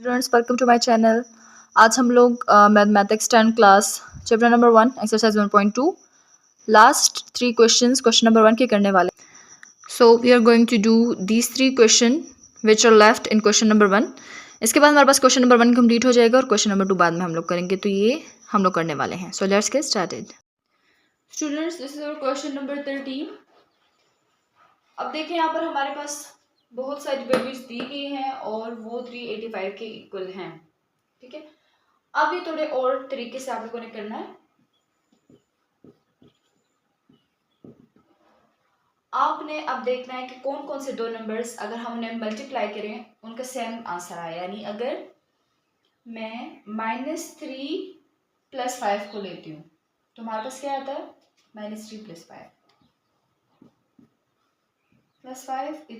Students, welcome to my channel. आज हम लोग mathematics 10 class chapter number 1 exercise 1.2 last 3 questions question number 1 के करने वाले। So we are going to do these 3 question which are left in question number 1। इसके बाद हमारे पास question number 1 complete हो जाएगा और क्वेश्चन नंबर 2 बाद में हम लोग करेंगे, तो ये हम लोग करने वाले हैं। So let's get started. Students, this is our question number 13। अब देखिए यहाँ पर हमारे पास बहुत सारी वैल्यूज दी गई हैं और वो 385 के इक्वल हैं। ठीक है, अब ये थोड़े और तरीके से आप लोगों ने करना है। आपने अब देखना है कि कौन कौन से दो नंबर्स अगर हम उन्हें मल्टीप्लाई करें उनका सेम आंसर आए। यानी अगर मैं -3 + 5 को लेती हूँ तो हमारे पास क्या आता है, -3 + 5 + 5 =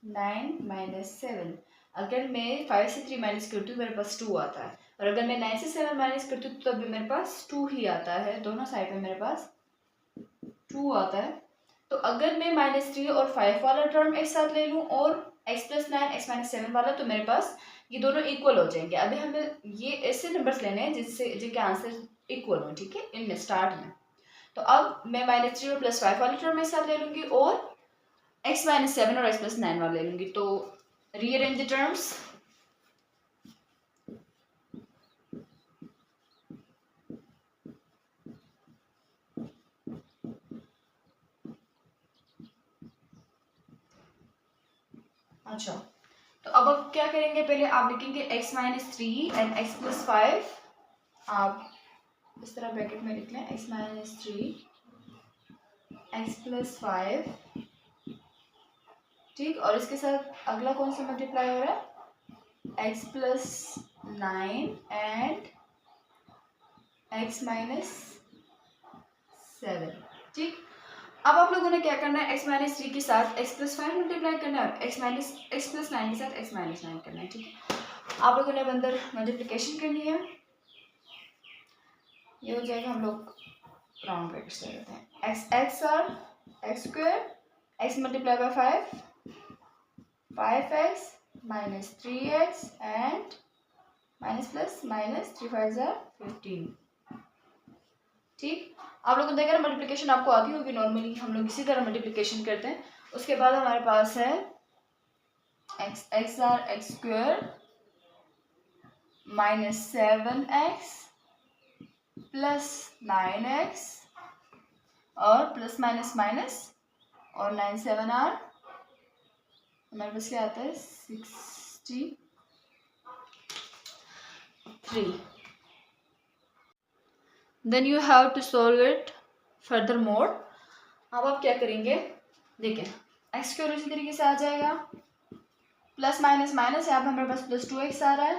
9 - 7। अगर मैं 5 से 3 माइनस करती हूँ मेरे पास 2 आता है, और अगर मैं 9 से 7 माइनस करती हूँ तो तब भी मेरे पास 2 ही आता है। दोनों साइड में मेरे पास 2 आता है। तो अगर मैं -3 और 5 वाला टर्म एक साथ ले लूँ और x + 9 x - 7 वाला, तो मेरे पास ये दोनों इक्वल हो जाएंगे। अभी हमें ये ऐसे नंबर्स लेने हैं जिनके आंसर इक्वल हो। ठीक है, इनमें स्टार्ट में तो अब मैं -3 और +5 वाले टर्म एक साथ ले लूंगी और x - 7 और x + 9 वाला ले लूंगी। तो रीअरेंज द टर्म्स। अच्छा, तो अब क्या करेंगे, पहले आप लिखेंगे x - 3 एंड x + 5। आप इस तरह ब्रैकेट में लिख लें x - 3 x + 5। ठीक, और इसके साथ अगला कौन सा मल्टीप्लाई हो रहा है, x + 9 एंड x - 7। ठीक, अब आप लोगों ने क्या करना है, x - 3 के साथ x + 5 मल्टीप्लाई करना है, x + 9 के साथ x - 9 करना है। ठीक है, आप लोगों ने अंदर मल्टीप्लिकेशन करनी है। ये हो जाएगा, हम लोग राउंड ब्रैकेट से लेते हैं, x or x² x × 5 5x - 3x and minus plus minus 3 5 15। ठीक, आप लोगों ने देखा ना, मल्टीप्लिकेशन आपको आती होगी। नॉर्मली हम लोग इसी तरह मल्टीप्लिकेशन करते हैं। उसके बाद हमारे पास है x or x² -7x + 9x और प्लस माइनस माइनस और 9 7 आर, हमारे पास क्या आता है 63। Then you have to solve it further more. अब आप क्या करेंगे, देखिए x² इसी तरीके से आ जाएगा, प्लस माइनस माइनस, यहाँ पर हमारे पास +2x आ रहा है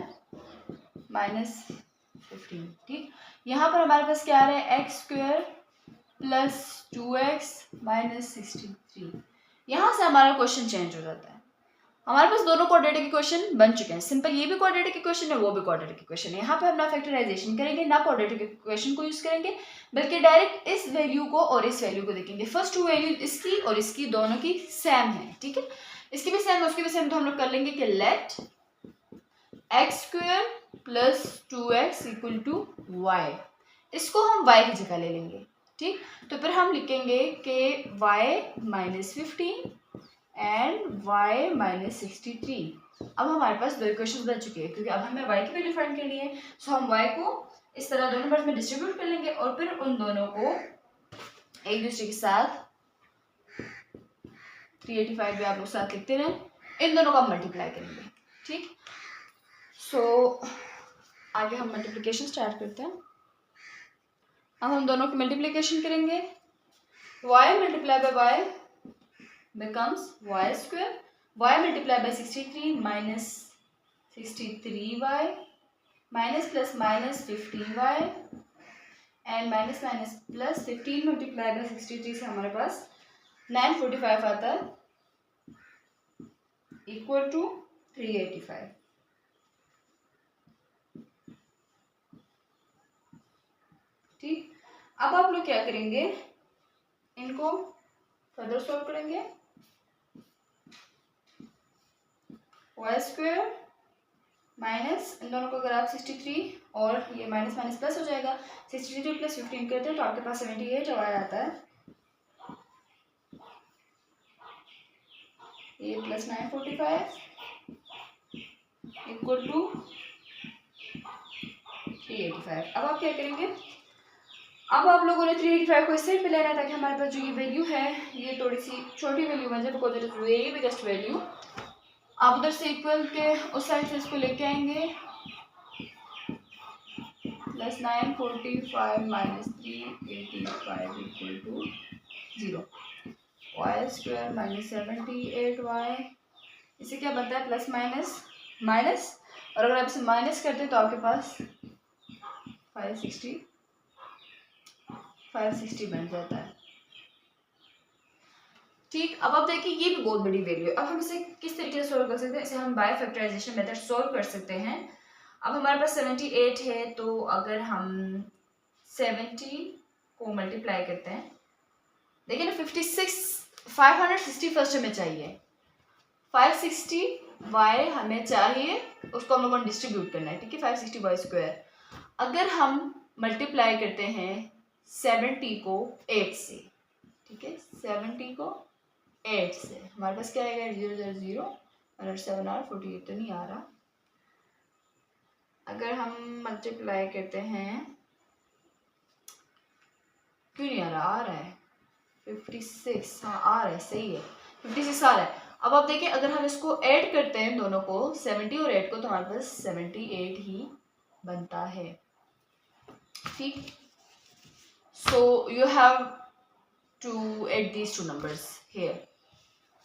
-15। ठीक, यहाँ पर हमारे पास क्या आ रहा है, x² + 2x - 63। यहाँ से हमारा क्वेश्चन चेंज हो जाता है। हमारे पास दोनों क्वाड्रेटिक इक्वेशन बन चुके हैं। सिंपल ये भी क्वाड्रेटिक इक्वेशन है, वो भी क्वाड्रेटिक इक्वेशन है। यहाँ पे हम ना फैक्टराइजेशन करेंगे ना क्वाड्रेटिक इक्वेशन को यूज करेंगे, बल्कि डायरेक्ट इस वैल्यू को और इस वैल्यू को देखेंगे। फर्स्ट 2 वैल्यू इसकी और इसकी दोनों की सेम है। ठीक है, इसकी भी सेम उसकी भी सेम, तो हम लोग कर लेंगे कि लेट x² + 2x = y। इसको हम y की जगह ले लेंगे। ठीक, तो फिर हम लिखेंगे कि y - 15 एंड y - 63। अब हमारे पास दो इक्वेशंस बन चुकी है, क्योंकि अब हमें y की वैल्यू फाइंड करनी है। सो हम y को इस तरह दोनों नंबर्स में डिस्ट्रीब्यूट कर लेंगे और फिर उन दोनों को एक दूसरे के साथ 385 भी आप लोग साथ लिखते रहे, इन दोनों का मल्टीप्लाई करेंगे। ठीक, सो आगे हम मल्टीप्लिकेशन स्टार्ट करते हैं। अब हम दोनों की मल्टीप्लिकेशन करेंगे, y × y becomes y², y × 63 - 63y minus minus 15y and minus minus plus 15 × 63 से हमारे पास 945 आता है = 385। ठीक, अब आप लोग क्या करेंगे, इनको फर्दर सॉल्व करेंगे। y² माइनस इन दोनों को अगर आप 63 और ये माइनस माइनस प्लस हो जाएगा, 63 प्लस 15 करते हैं तो आपके पास 78 और आता है। ये प्लस 945 इक्वल टू 385। अब आप क्या करेंगे, अब आप लोगों ने 385 को इस साइड पे लेना है ताकि हमारे पास जो ये वैल्यू है ये थोड़ी सी छोटी वैल्यू बन जाए, because it is very biggest value. आप उधर से इक्वल के उस साइड से इसको लेके आएंगे, plus 945 minus 385 equal to 0, y square minus 78y। इसे क्या बनता है, प्लस माइनस माइनस, और अगर आप इसे माइनस करते हैं तो आपके पास 560 बन जाता है। ठीक, अब आप देखिए ये भी बहुत बड़ी वैल्यू है। अब हम इसे किस तरीके से सोल्व कर सकते हैं, इसे हम बाय फैक्टराइजेशन मेथड सोल्व कर सकते हैं। अब हमारे पास 78 है, तो अगर हम 70 को मल्टीप्लाई करते हैं, देखिए ना 560 फर्स्ट हमें चाहिए, 560 y हमें चाहिए, उसको हम लोगों ने डिस्ट्रीब्यूट करना है, ठीक है, 560 y स्क्वायर। अगर हम मल्टीप्लाई करते हैं 70 को 8 से, ठीक है, 70 को 8 से हमारे पास क्या आएगा, 0 0 0 और 7 और 48 तो नहीं आ रहा। अगर हम मल्टीप्लाई करते हैं, क्यों नहीं आ रहा है 56, हाँ आ रहा है, सही है 56 आ रहा है। अब आप देखिए अगर हम इसको ऐड करते हैं दोनों को, 70 और 8 को, तो हमारे पास 78 ही बनता है। ठीक, so you have to add these two numbers here,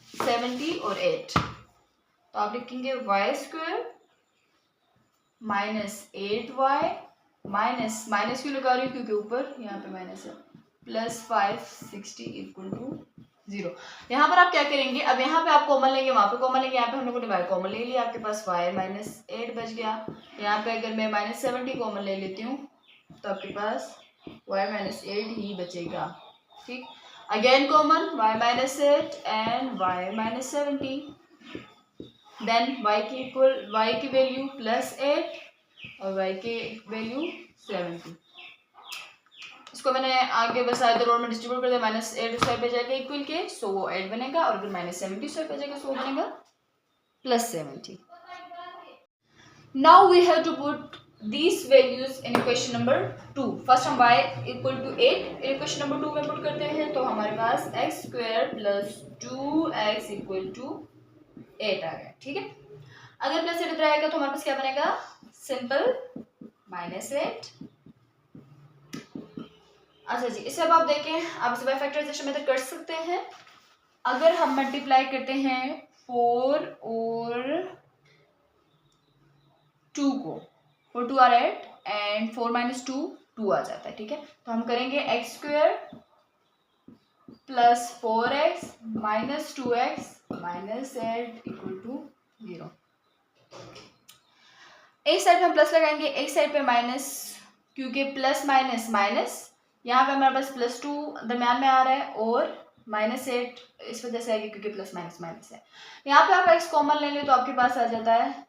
70 और 8, तो आप लिखेंगे y square minus 8y minus, minus क्यों लगा रही हूँ क्योंकि ऊपर यहाँ पे माइनस है, प्लस 560 इक्वल टू 0। यहाँ पर आप क्या करेंगे, अब यहाँ पे आप कॉमन लेंगे, वहाँ पे कॉमन लेंगे, यहाँ पे हम लोगों ने y कॉमन ले लिया, आपके पास y माइनस 8 बच गया। यहाँ पे अगर मैं माइनस 70 कॉमन ले लेती हूँ तो आपके पास y माइनस 8 ही बचेगा। ठीक, again common y minus 8 and y minus 70, then y की वैल्यू प्लस 8 और y की वैल्यू 70। इसको मैंने आगे बस आइदर और में डिस्ट्रीब्यूट कर दिया, माइनस 8 उस साइड पे जाएगा इक्वल के, सो वो 8 बनेगा, और अगर माइनस 70 उस साइड पे जाएगा सो वो बनेगा plus 70। Now we have to put these values in equation number 2। First हम y equal to 8 equation number 2 में पुट करते हैं, तो हमारे पास x square plus 2x equal to 8 आ गया। ठीक है, अगर प्लस 8 इधर आएगा तो हमारे पास क्या बनेगा, सिंपल माइनस 8। अच्छा जी, इसे अब आप देखें, आप इसे बाय फैक्टराइजेशन मेथड कर सकते हैं। अगर हम मल्टीप्लाई करते हैं 4 और 2 को, 4 2 आर 8 एंड 4 माइनस 2 2 आ जाता है। ठीक है, तो हम करेंगे x square plus 4x minus 2x minus 8 equal to 0। एक साइड पे हम प्लस लगाएंगे, एक साइड पे माइनस, क्योंकि प्लस माइनस माइनस, यहाँ पे हमारे पास प्लस 2 दरम्यान में आ रहा है, और माइनस 8 इस वजह से आएगी क्योंकि प्लस माइनस माइनस है। यहाँ पे आप x कॉमन ले लें तो आपके पास आ जाता है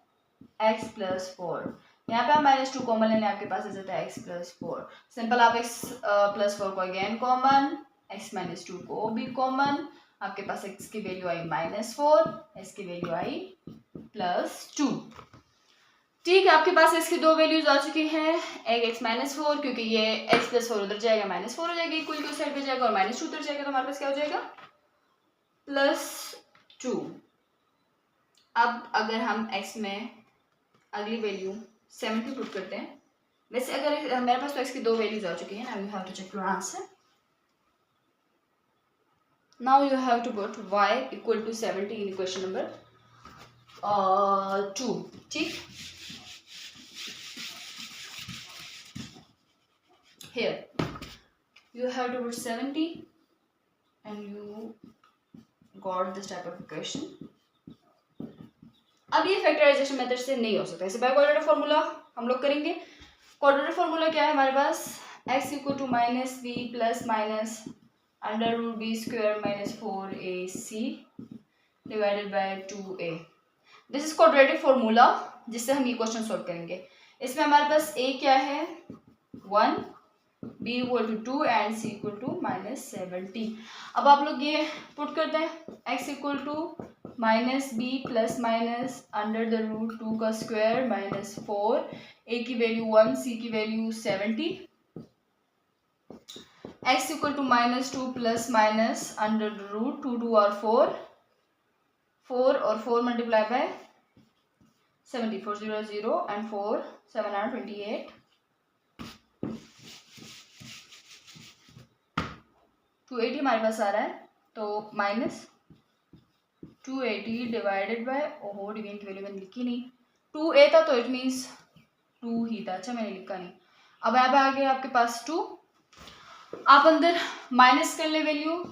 x प्लस 4, यहाँ पे आप माइनस 2 कॉमन ले लें, आपके पास आ जाता है x प्लस 4। सिंपल, आप x प्लस 4 को अगेन कॉमन, x माइनस 2 को भी कॉमन, आपके पास x की वैल्यू आई माइनस 4, x की वैल्यू आई प्लस 2। ठीक है, आपके पास इसकी दो वैल्यूज आ चुकी हैं, एक x माइनस 4, क्योंकि ये x प्लस 4 उधर जाएगा माइनस 4 हो जाएगा, इक्वल की उस साइड पे जाएगा, और माइनस 2 उधर जाएगा, तो हमारे पास क्या हो जाएगा प्लस 2। अब अगर हम x में अगली वैल्यू 70 पुट करते हैं, वैसे अगर मेरे पास तो x की दो वैल्यूज आ चुकी हैं, now you have to check your answer. Now you have to put y equal to 70 in equation number 2। ठीक, here you have to put 70 and you got this type of equation। अब ये factorisation method से नहीं हो सकता, इसे bye quadratic formula हम लोग करेंगे। क्वाड्रेटिक फार्मूला क्या है हमारे पास, x equal to minus b plus minus under root b square minus 4ac divided by 2a। This is quadratic formula जिससे हम ये क्वेश्चन सॉल्व करेंगे। इसमें हमारे पास a क्या है 1, b equal to 2 and c equal to -70। अब आप लोग ये पुट करते हैं x equal to -b plus minus under the root 2 का स्क्वायर -4, a की वैल्यू 1, c की value 70, x equal to -2 plus minus under the root 2 2 और 4 और 4 मल्टीप्लाई बाय 70, 400 एंड 4 728, 280 हमारे पास आ रहा है, तो -280 डिवाइडेड बाय, ओहो डिवीजन की वैल्यू मैंने लिखी नहीं, 2a था तो इट मीन्स 2 ही था, अच्छा मैंने लिखा नहीं। अब यहाँ पे आ गया आपके पास 2, आप अंदर माइनस कर ले value,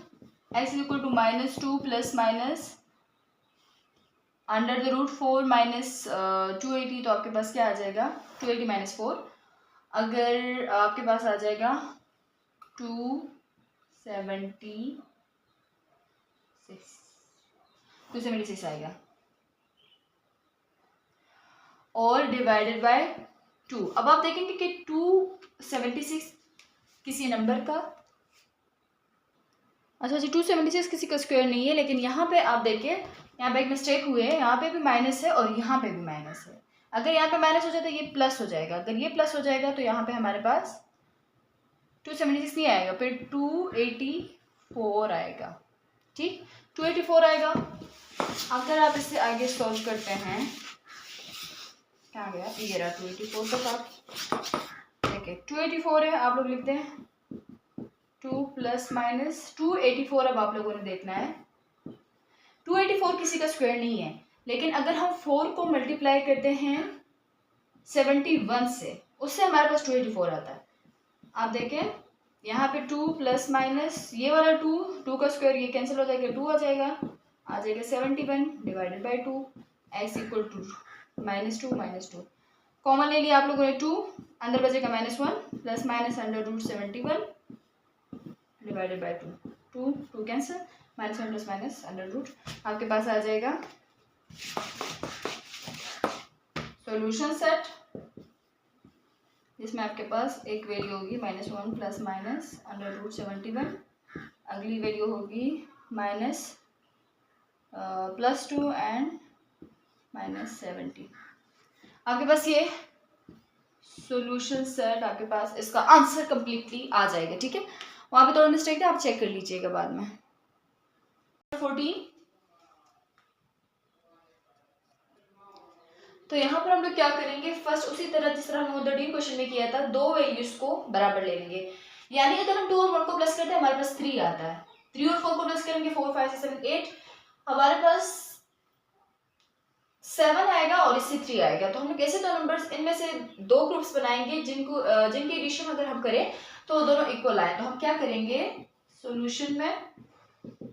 x equal to -2 plus minus under the root 4 minus 280, तो आपके पास क्या आ जाएगा 280 माइनस 4, अगर आपके पास आ जाएगा 276 आएगा और डिवाइडेड बाय 2। अब आप देखेंगे कि 276 किसी नंबर का, अच्छा जी 276 किसी का स्क्वायर नहीं है, लेकिन यहाँ पे आप देखिए यहाँ पे एक मिस्टेक हुई है, यहाँ पे भी माइनस है और यहाँ पे भी माइनस है। अगर यहाँ पे माइनस हो जाए तो ये प्लस हो जाएगा, अगर ये प्लस हो जाएगा तो यहाँ पे हमारे पास 276 नहीं आएगा, फिर 284 आएगा, ठीक 284 आएगा। अगर आप इससे आगे सॉल्व करते हैं, क्या गया ये रहा 284 के साथ, देखिए 284 है, आप लोग लिखते हैं 2 प्लस माइनस 284। अब आप लोगों ने देखना है 284 किसी का स्क्वायर नहीं है, लेकिन अगर हम 4 को मल्टीप्लाई करते हैं 71 से, उससे हमारे पास 284 आता है। आप देखें यहाँ पे 2 प्लस माइनस ये वाला 2 का स्क्वायर ये कैंसिल हो जाएगा, 2 आ जाएगा 71 divided by 2, x equal to -2 common ले लिया आप लोगों ने 2, अंदर बचेगा -1 plus minus under root 71 divided by 2 cancel, -1 plus minus under root, आपके पास आ जाएगा सॉल्यूशन सेट, जिसमें आपके पास एक वैल्यू होगी -1 प्लस माइनस अंडर रूट 71, अगली वैल्यू होगी +2 एंड -70। आपके पास ये सॉल्यूशन सेट, आपके पास इसका आंसर कंप्लीटली आ जाएगा, ठीक है। वहाँ पे थोड़ा मिस्टेक है, आप चेक कर लीजिएगा बाद में। 14, तो यहाँ पर हम लोग क्या करेंगे, फर्स्ट उसी तरह जिस तरह हम 13 क्वेश्चन में किया था, दो वैल्यूज को बराबर ले लेंगे। यानी अगर हम 2 और 1 को प्लस करते हैं हमारे पास 3 आता है, 3 और 4 को प्लस करेंगे 4 5 6 7 8, हमारे पास 7 आएगा और इससे 3 आएगा। तो हम लोग कैसे दो नंबर्स, इनमें से दो ग्रुप्स बनाएंगे जिनकी एडिशन अगर हम करें तो दोनों इक्वल आए। तो हम क्या करेंगे सॉल्यूशन में,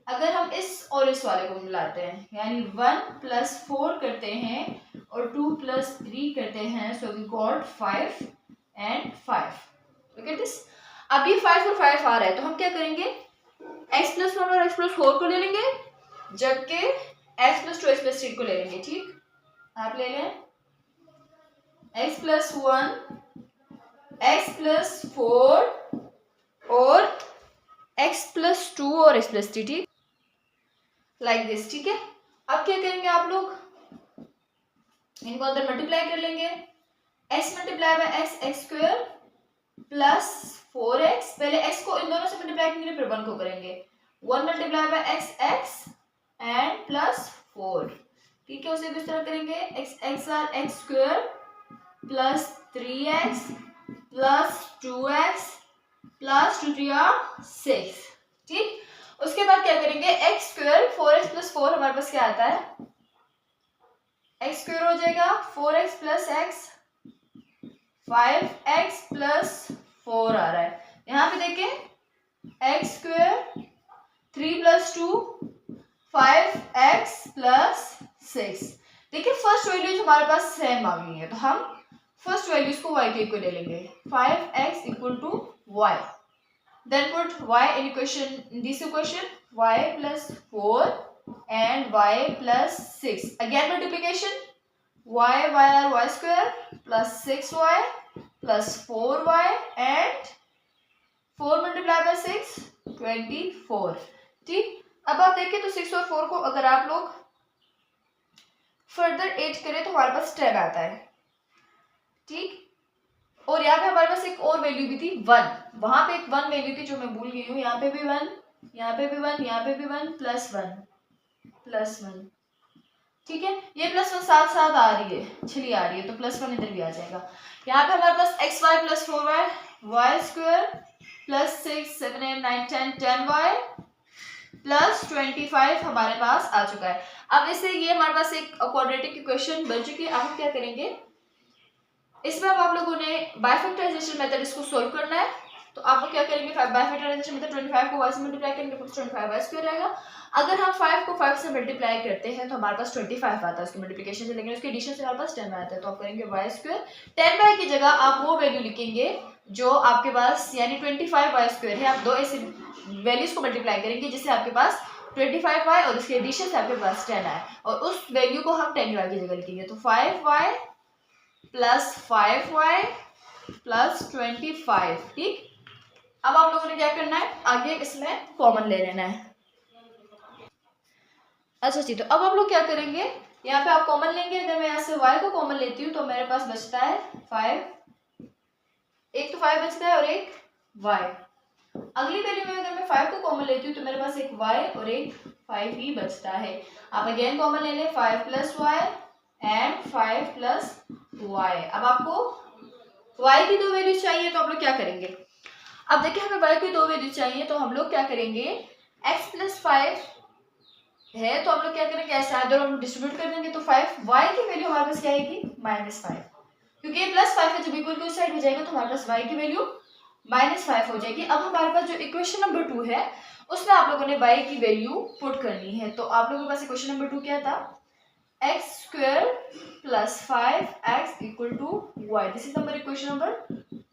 अगर हम इस और इस वाले को मिलाते हैं, यानी 1 + 4 करते हैं और 2 + 3 करते हैं, so we got 5 and 5। Look at this, अब ये 5 और 5 आ रहा है, तो हम क्या करेंगे x + 1 और x + 4 को ले लेंगे, जबकि x + 2 x + 3 को ले लेंगे। ठीक, आप ले लें x + 1 x + 4 और x + 2 और x + 3, ठीक लाइक दिस। ठीक है, अब क्या करेंगे आप लोग, इनको अंदर मल्टीप्लाई कर लेंगे, x × x² प्लस 4x, पहले x को इन दोनों से मल्टीप्लाई करेंगे फिर 1 को करेंगे, 1 × x एंड प्लस 4। ठीक है, उसे भी इस तरह करेंगे, x² plus 3x plus 2x plus 2 3 6। ठीक, उसके बाद क्या करेंगे, x² 4x + 4 हमारे पास क्या आता है, x² हो जाएगा 4x + x 5x + 4 आ रहा है। यहाँ पे देखें x² 3 + 2 5x + 6। देखिए फर्स्ट वैल्यूज हमारे पास सेम आ गई है, तो हम फर्स्ट वैल्यूज को y के इक्वल ले लेंगे, 5x = y, then put y in this equation, y + 4 and y plus 6. Again multiplication, y are y square plus 6y plus 4y and 4 multiplied by 6 24. ठीक, अब आप देखिए तो 6 और 4 को अगर आप लोग फर्दर एड करें तो हमारे पास 10 आता है। ठीक, और यहाँ पे हमारे पास एक और वैल्यू भी थी 1, वहां पे एक 1 वैल्यू थी जो मैं भूल गई हूँ। यहाँ पे भी 1, यहाँ पे भी 1, यहाँ पे भी 1 प्लस 1। ठीक है, ये प्लस 1 साथ साथ आ रही है, चलिए आ रही है, तो प्लस 1 इधर भी आ जाएगा। यहाँ पे हमारे पास x y plus 4y, y square plus 6 7 8 9 10 10y plus 25 हमारे पास आ चुका है। अब इससे ये हमारे पास एक क्वाड्रेटिक इक्वेशन बन चुकी है। अब हम क्या करेंगे, इसमें अब आप लोगों ने बाइफैक्टराइजेशन मेथड इसको सोल्व करना है। तो आप लोग क्या करेंगे, बाइफैक्टराइजेशन मेथड 25 को y से मल्टीप्लाई करेंगे तो 25y स्क्वायर रहेगा। अगर हम 5 को 5 से मल्टीप्लाई करते हैं तो हमारे पास 25 आता है उसकी मल्टीप्लिकेशन से, लेकिन उसके एडिशन से हमारे पास 10 आता है। तो आप करेंगे y स्क्वायर, 10y की जगह आप वो वैल्यू लिखेंगे जो आपके पास, यानी 25y स्क्वायर है। आप दो ऐसे वैल्यूज को मल्टीप्लाई करेंगे जिससे आपके पास 25y और उसके एडिशन से आपके पास 10 आए, और उस वैल्यू को हम 10y की जगह लिखेंगे। तो 5y प्लस 5y प्लस 25। ठीक, अब आप लोगों ने क्या करना है, आगे इसमें कॉमन ले लेना है। अच्छा जी, तो अब आप लोग क्या करेंगे, यहाँ पे आप कॉमन लेंगे। अगर मैं यहाँ से y को कॉमन लेती हूँ तो मेरे पास बचता है 5, एक तो 5 बचता है और एक y। अगली वैल्यू में अगर मैं 5 को कॉमन लेती हूँ तो मेरे पास एक y और एक 5 ही बचता है। आप अगेन कॉमन ले लें, 5 plus y and 5 plus y। अब आपको y की दो वैल्यू चाहिए तो आप लोग क्या करेंगे, अब देखिए हमें y की दो वैल्यू चाहिए तो हम लोग क्या करेंगे, x प्लस 5 है तो हम लोग क्या करेंगे, ऐसे इधर हम डिस्ट्रीब्यूट कर देंगे। तो 5 y की वैल्यू हमारे पास क्या आएगी, -5, क्योंकि ये प्लस 5 है जब इक्वल टू इस साइड हो जाएगा तो हमारे पास y की वैल्यू -5 हो जाएगी। अब हमारे पास जो इक्वेशन नंबर 2 है उसमें आप लोगों ने y की वैल्यू पुट करनी है। तो आप लोगों के पास इक्वेशन नंबर 2 क्या था, x square plus 5x equal to y। This is number equation number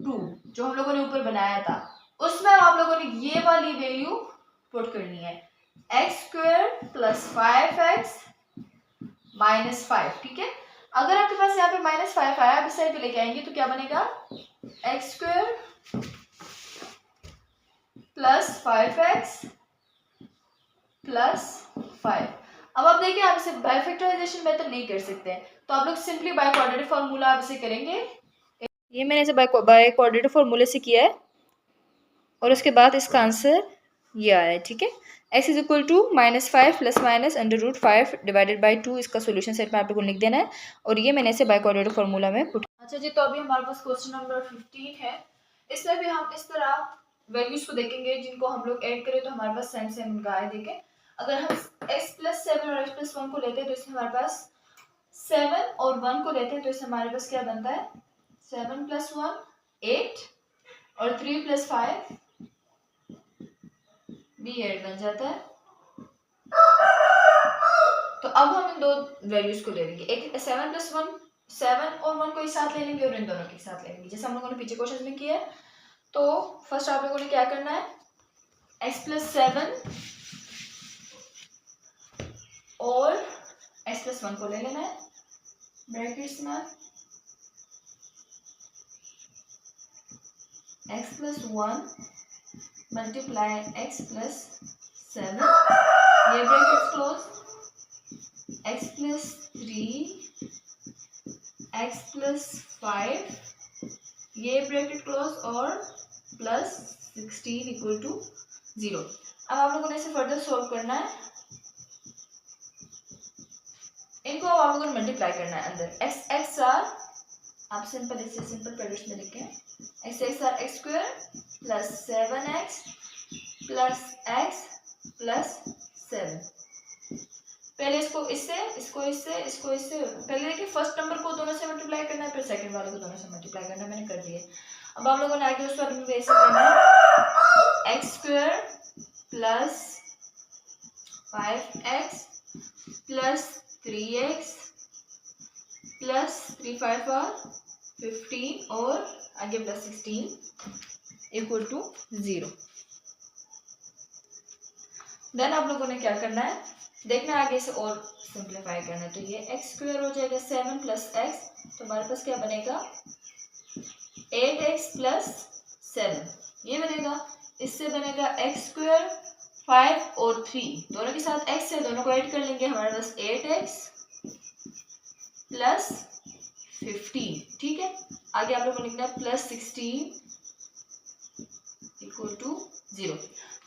2 जो हम लोगों ने ऊपर बनाया था। उसमें आप लोगों ने ये वाली वैल्यू पुट करनी है, x square plus 5x minus 5। ठीक है, अगर आपके पास यहाँ पे -5 आया, आप इस साइड पे लेके आएंगे तो क्या बनेगा, x square plus 5x plus 5। अब आप देखिए, आप इसे बाइफैक्टराइजेशन मेथड नहीं कर सकते हैं, तो आप लोग सिंपली बाय क्वाड्रेटिक फार्मूला आप इसे करेंगे। ये मैंने इसे बाय क्वाड्रेटिक फार्मूले से किया है और उसके बाद इसका आंसर ये आया है। ठीक है, x is equal to -5 plus minus √5 divided by 2, इसका सोल्यूशन सेट में आप लोगों को लिख देना है, और ये मैंने इसे बाय क्वाड्रेटिक फार्मूला में पुट। अच्छा जी, तो अभी हमारे पास क्वेश्चन नंबर 15 है। इसमें भी हम इस तरह वैल्यूज को देखेंगे जिनको हम लोग ऐड करें तो हमारे पास सेम सेम उनका आए। देखें, अगर हम x प्लस 7 और x प्लस 1 को लेते हैं तो इसमें हमारे पास 7 और 1 को लेते हैं तो इससे हमारे पास क्या बनता है, 7 प्लस 1 8 और 3 प्लस 5 भी 8 बन जाता है। तो अब हम इन दो वैल्यूज को ले लेंगे, एक 7 प्लस 1, 7 और 1 को एक साथ ले लेंगे और इन दोनों के साथ ले लेंगे, जैसे हम लोगों ने पीछे क्वेश्चन में किया है। तो फर्स्ट आप लोगों ने क्या करना है, x प्लस 7 और x प्लस 1 को ले लेना है ब्रैकेट्स में, x plus 1 multiply x plus 7, ये brackets close, x plus 3 x plus 5 ये ब्रैकेट क्लोज और प्लस 16 इक्वल टू 0। अब आप लोगों ने इसे फर्दर सोल्व करना है, इनको आप लोगों ने मल्टीप्लाई करना है अंदर। x आर आप सिंपल इसे सिंपल ब्रैकेट्स में लिखें, x or x square plus 7x plus x plus 7। पहले इसको इससे, इसको इससे, इसको इससे, पहले देखिए फर्स्ट नंबर को दोनों से मल्टीप्लाई करना है, फिर सेकंड वाले को दोनों से मल्टीप्लाई करना है, मैंने कर दिया। अब आप लोगों ने आगे उस वाले में ऐसे करना है, x square plus 5x plus 3x plus 3 5 15 और आगे प्लस 16 इक्वल टू 0। देन आप लोगों ने क्या करना है, देखना आगे इसे और सिंप्लीफाई करना है। तो ये एक्स स्क्वायर हो जाएगा 7 प्लस एक्स, तो हमारे पास क्या बनेगा 8x प्लस 7, ये बनेगा। इससे बनेगा एक्स स्क्वायर 5 और 3 दोनों के साथ x है, दोनों को ऐड कर लेंगे, हमारे पास 8x प्लस 15। ठीक है, आगे आप लोगों को लिखना है प्लस 16 इक्वल टू 0।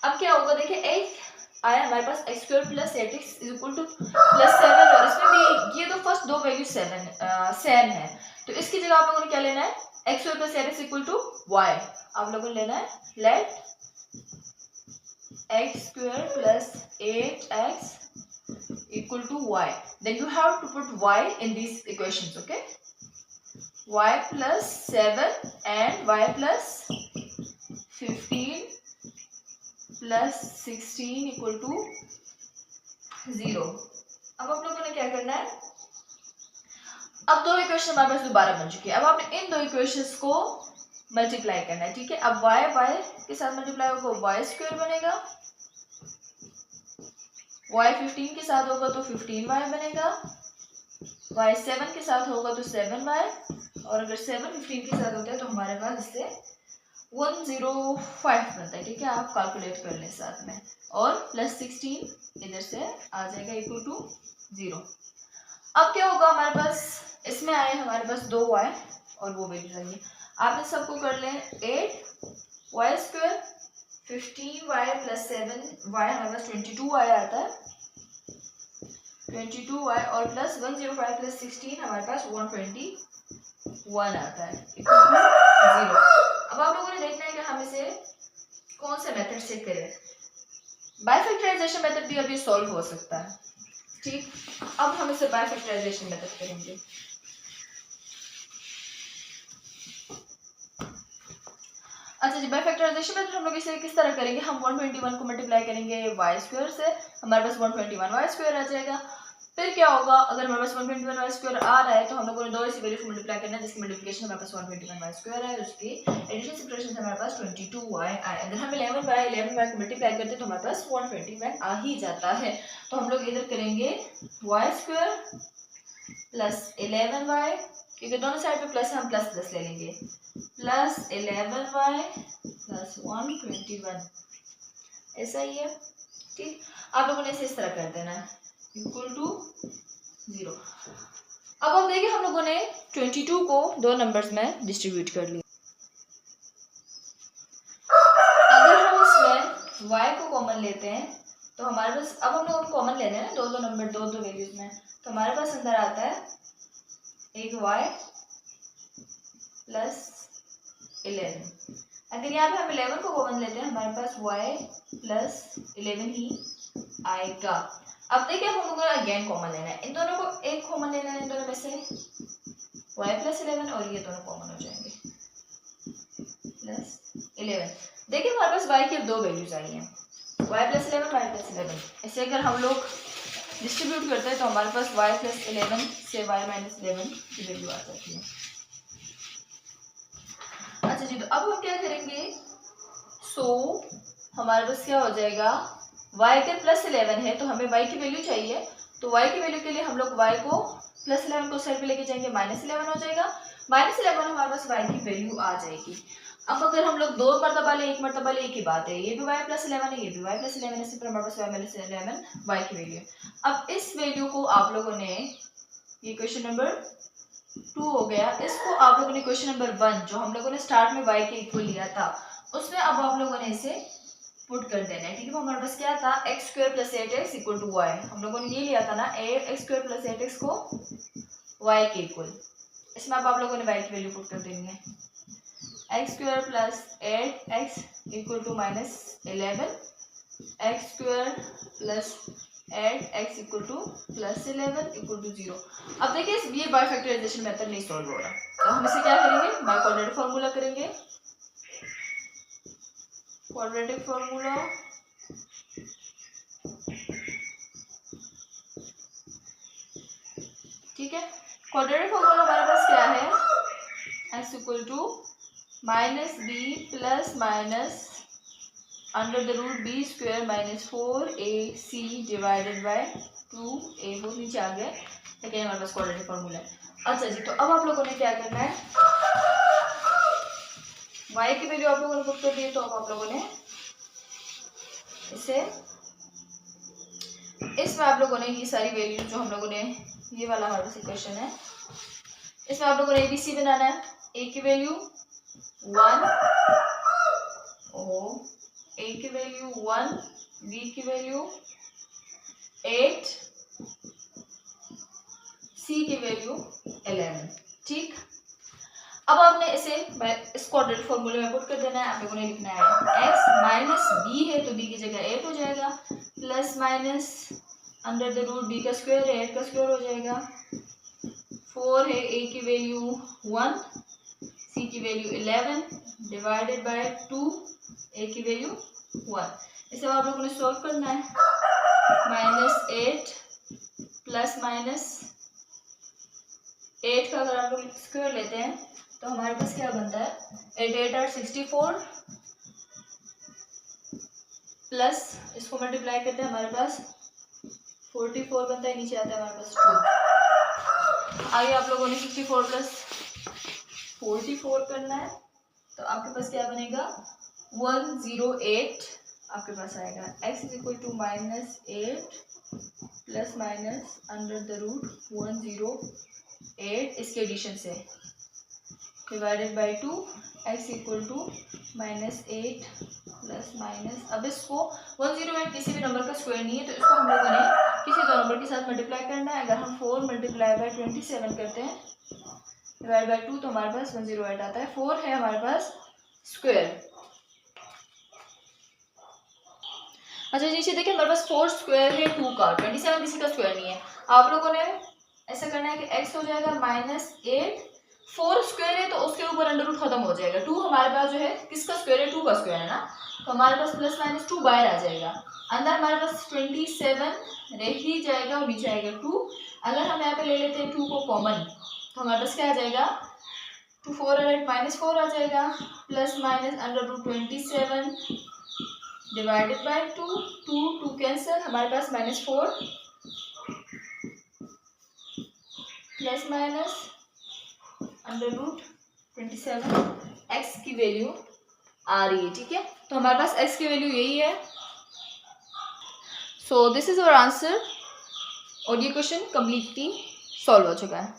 अब क्या होगा देखिए, एक आया हमारे पास x square plus 8x is equal to plus 7, और इसमें भी ये तो फर्स्ट दो वैल्यू सेम है, तो इसकी जगह आप लोगों ने क्या लेना है x square plus 8x equal to y. आप लोगों ने लेना है let x square plus 8x equal to y, then you have to put y in these equations, okay? y plus 7 and y plus 15 plus 16 equal to 0। अब आप लोगों ने क्या करना है, अब दो इक्वेशन हमारे पास दोबारा बन चुकी है, अब आपने इन दो इक्वेशंस को मल्टीप्लाई करना है। ठीक है, अब y के साथ मल्टीप्लाई होगा वाई स्क्वायर बनेगा, y 15 के साथ होगा तो 15y बनेगा, y 7 के साथ होगा तो 7y, और अगर 7 15 के साथ होता है तो हमारे पास इससे 105 बनता है। ठीक है, आप कैलकुलेट कर लें साथ में, और प्लस 16 इधर से आ जाएगा इक्वल टू 0। अब क्या होगा हमारे पास, इसमें आए हमारे पास 2y और वो वैल्यू चाहिए, आपने सबको कर लें 8y square 15y plus 7y, हमारे पास 22y आता है, 22y और प्लस 105 प्लस 16 हमारे पास 121 आता है इक्वल टू 0। अब आप लोगों ने देखना है कि हम इसे कौन से मेथड से करें, बाइफैक्टराइजेशन मेथड भी अभी सॉल्व हो सकता है। ठीक, अब हम इसे बाइफैक्टराइजेशन मेथड करेंगे। अच्छा जी, बाइफैक्टराइजेशन मेथड हम लोग इसे किस तरह करेंगे, हम 121 को मल्टीप्लाई करेंगे y स्क्वायर से, हमारे पास 121 y स्क्वायर आ जाएगा। फिर क्या होगा, अगर हमारे पास 121 y स्क्वायर आ रहा है तो हम लोगों ने दो ऐसी वैल्यू को मल्टीप्लाई करना है जिसकी मल्टीप्लिकेशन हमारे पास 121 y स्क्वायर है, उसकी एडिशन सब्ट्रैक्शन से हमारे पास 22y आए, अगर हम 11y को मल्टीप्लाई करते हैं तो हमारे पास 121 आ ही जाता है। तो हम लोग इधर करेंगे y स्क्वायर प्लस 11y, क्योंकि दोनों साइड पे प्लस है हम प्लस प्लस ले लेंगे, प्लस 11y प्लस 121, ऐसा ही है। ठीक, आप लोगों ने इसे इस तरह कर देना है इक्वल टू 0। अब हम देखिए हम लोगों ने 22 को दो नंबर्स में डिस्ट्रीब्यूट कर लिया, अगर हम इसमें y को कॉमन लेते हैं तो हमारे पास, अब हम लोग कॉमन लेने हैं ना दो नंबर दो वैल्यूज में, तो हमारे पास अंदर आता है एक y प्लस 11। अगर यहाँ पे हम 11 को कॉमन लेते हैं हमारे पास y प्लस 11 ही आएगा। अब देखिए हम लोगों को अगेन कॉमन लेना है, इन दोनों को एक कॉमन लेना है, इन दोनों में से y प्लस 11 और ये दोनों कॉमन हो जाएंगे प्लस 11। देखिए हमारे पास y की अब दो वैल्यूज आई हैं, y प्लस 11 y प्लस 11, इसे अगर हम लोग डिस्ट्रीब्यूट करते हैं तो हमारे पास y प्लस 11 से y माइनस 11 की वैल्यू आ जाती है। अच्छा जी, तो अब हम क्या करेंगे, हमारे पास क्या हो जाएगा, y के प्लस 11 है तो हमें y की वैल्यू चाहिए, तो y की वैल्यू के लिए हम लोग y को प्लस 11 को साइड पे लेके जाएंगे, माइनस 11 हो जाएगा, माइनस 11 हमारे पास y की वैल्यू आ जाएगी। अब अगर हम लोग दो मरतबा ले एक मरतबा ले एक ही बात है, ये भी y प्लस 11 है, ये भी y प्लस 11 है, इसी पर हमारे पास y माइनस 11 y की वैल्यू है। अब इस वैल्यू को आप लोगों ने, ये क्वेश्चन नंबर 2 हो गया, इसको आप लोगों ने क्वेश्चन नंबर 1 जो हम लोगों ने स्टार्ट में y के इक्वल लिया था उसमें अब आप लोगों ने इसे पुट कर देना है। ठीक है, हमारे पास क्या था x square plus 8x equal to y, हम लोगों ने ये लिया था ना एक्स स्क्वायर प्लस 8x को y के इक्वल, इसमें अब आप लोगों ने y की वैल्यू पुट कर देनी है, x square plus 8x equal to minus 11, x square plus 8x equal to plus 11 equal to 0। अब देखिए ये बाइफैक्टराइजेशन मेथड नहीं सॉल्व हो रहा, तो हम इसे क्या करेंगे, बाय क्वाड्रेटिक फार्मूला करेंगे, क्वाड्रेटिक फार्मूला ठीक है। क्वाड्रेटिक फार्मूला हमारे पास क्या है, x equal to minus b plus minus under the root b square minus 4ac divided by 2a, नीचे आ गया लेकिन हमारे पास क्वाड्रेटिक फॉर्मूला है। अच्छा जी, तो अब आप लोगों ने क्या करना है, y की वैल्यू आप लोगों ने पुट कर दी है, तो अब आप लोगों ने इसे इसमें आप लोगों ने ये सारी वैल्यू जो हम लोगों ने, ये वाला हमारे पास इक्वेशन है, इसमें आप लोगों ने ABC बनाना है। a की वैल्यू 1, a की वैल्यू 1, b की वैल्यू 8, c की वैल्यू 11। ठीक, अब आपने इसे इस क्वाड्रेटिक फॉर्मूले में पुट कर देना है। आप लोगों ने लिखना है x माइनस b है तो b की जगह 8 हो जाएगा, plus minus under the root b का स्क्वायर है, 8 का स्क्वायर हो जाएगा, 4 है, a की वैल्यू 1, c की वैल्यू 11 डिवाइडेड बाय 2, a की वैल्यू 1। इसे आप लोगों ने सॉल्व करना है। -8 प्लस माइनस 8 का अगर आप लोग स्क्वायर लेते हैं तो हमारे पास क्या बनता है, 8 8 8 64 प्लस इसको मल्टीप्लाई करते हैं, हमारे पास 44 बनता है, नीचे आता है हमारे पास 2। आगे आप लोगों ने 64 प्लस 44 करना है, तो आपके पास क्या बनेगा 108 आपके पास आएगा। x is equal to -8 plus minus under the root 108 इसके एडिशन से divided by 2, x equal to -8 plus minus, अब इसको 108 किसी भी नंबर का स्क्वायर नहीं है तो इसको हम लोगों ने किसी दो नंबर के साथ मल्टीप्लाई करना है। अगर हम 4 मल्टीप्लाई बाई 27 करते हैं डिवाइड बाई 2 तो हमारे पास 108 आता है। 4 है हमारे पास स्क्वायर। अच्छा नीचे देखिए हमारे पास 4 स्क्वायर है 2 का, 27 किसी का स्क्वायर नहीं है। आप लोगों ने ऐसा करना है कि x हो जाएगा -8, 4 स्क्वायर है तो उसके ऊपर अंडर रूट खत्म हो जाएगा, 2 हमारे पास जो है किसका स्क्वायर है, 2 का स्क्वायर है ना, तो हमारे पास प्लस माइनस 2 बाहर आ जाएगा, अंदर हमारे पास 27 रह ही जाएगा और नीचे आएगा 2। अगर हम यहाँ पे ले लेते हैं 2 को कॉमन तो हमारे पास क्या आ जाएगा, 2 4 और 8 -4 आ जाएगा, plus minus under root 27 divided by 2, 2 cancel, हमारे पास -4 plus minus under root 27 x की वैल्यू आ रही है। ठीक है, तो हमारे पास x की वैल्यू यही है। So this is our answer और ये क्वेश्चन कम्प्लीटली सॉल्व हो चुका है।